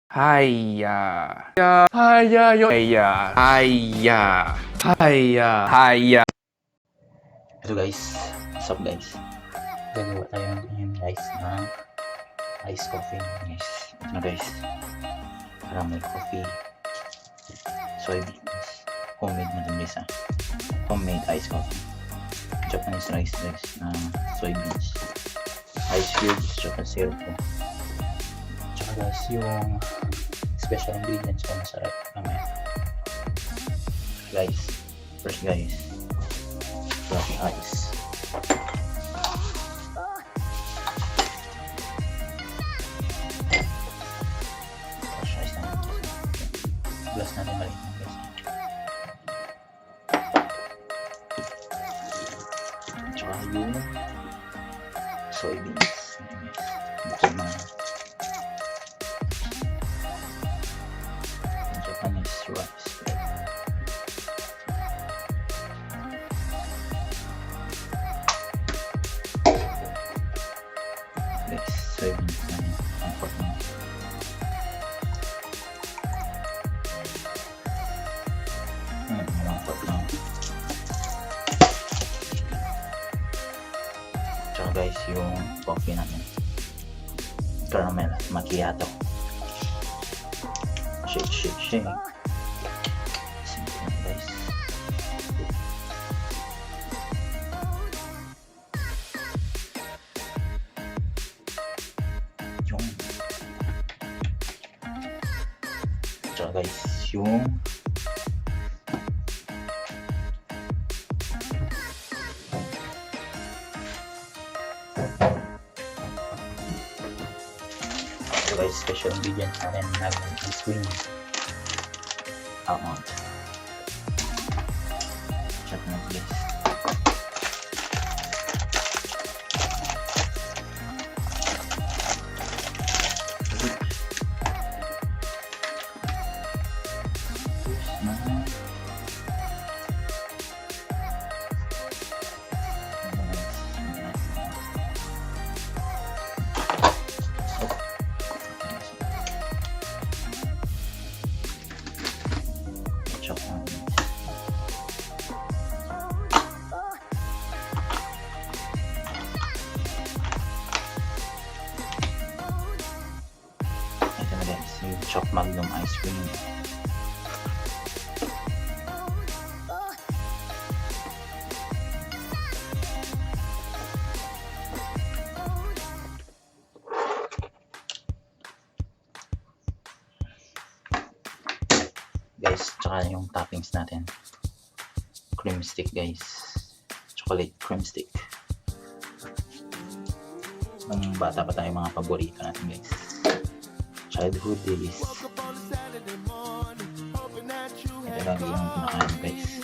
Hiya. Hiya. Hiya. Hiya. Hiya. Hiya. Ito guys, what's up guys? Gagawa tayo ngayon guys ng iced coffee guys. Ito na guys, caramel coffee, soybeans, homemade na din guys ha. Homemade iced coffee, Japanese rice guys na soybeans, ice cubes, tsaka syrup po. Tsaka guys yung special ingredients ko masarap mamaya. Guys, first guys, brush ice. Brush ice naman. Glass natin maliit na guys. Tsaka yung soybeans. Bukod na Japanese rice. Soybeans natin ang pot mo. Walang pot lang. Tsaka guys yung coffee natin, caramel macchiato. Shake simple lang guys. Tsaka guys yung special ingredient natin, Magnum ice cream, Almond. Check natin guys. Chopped Magnum ice cream. Guys, tsaka yung toppings natin. Cream stick guys. Chocolate cream stick. Nung bata pa tayo, mga paborito natin guys. Childhood days. Ito lagi yung pinakain guys.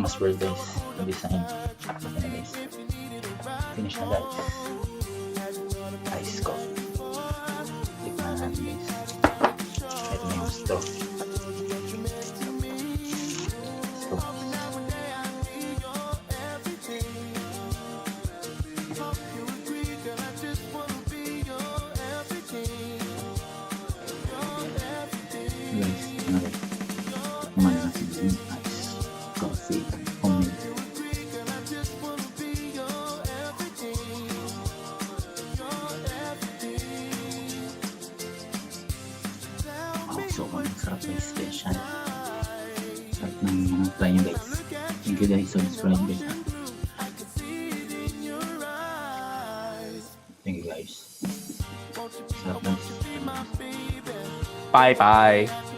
Mas well guys, yung design. Ito na guys. Finish na guys. Ice coffee. Tikman na natin guys. Ito na yung straw. Guys, ito na guys. Kumain natin yung ice coffee. Homemade. Sobrang sarap guys. Sarap ng mga try nyo guys. Thank you guys, subscribe guys. Thank you guys. Sarap guys. Bye-bye.